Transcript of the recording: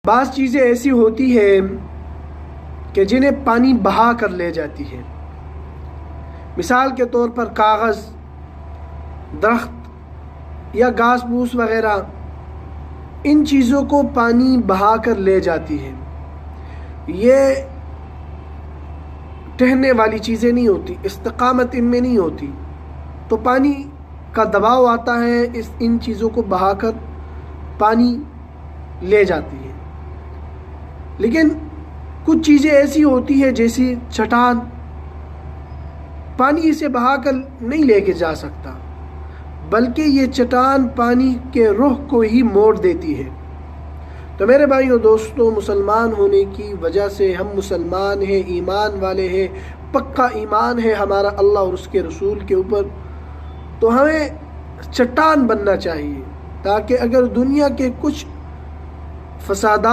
بعض چیزیں ایسی ہوتی ہیں کہ جنہیں پانی بہا کر لے جاتی ہے۔ مثال کے طور پر کاغذ، درخت یا گھاس پھوس وغیرہ، ان چیزوں کو پانی بہا کر لے جاتی ہے۔ یہ ٹہنے والی چیزیں نہیں ہوتی، استقامت ان میں نہیں ہوتی، تو پانی کا دباؤ آتا ہے، ان چیزوں کو بہا کر پانی لے جاتی ہے۔ لیکن کچھ چیزیں ایسی ہوتی ہیں جیسی چٹان، پانی اسے بہا کر نہیں لے کے جا سکتا، بلکہ یہ چٹان پانی کے رخ کو ہی موڑ دیتی ہے۔ تو میرے بھائیوں دوستوں، مسلمان ہونے کی وجہ سے ہم مسلمان ہیں، ایمان والے ہیں، پکا ایمان ہے ہمارا اللہ اور اس کے رسول کے اوپر، تو ہمیں چٹان بننا چاہیے، تاکہ اگر دنیا کے کچھ فسادات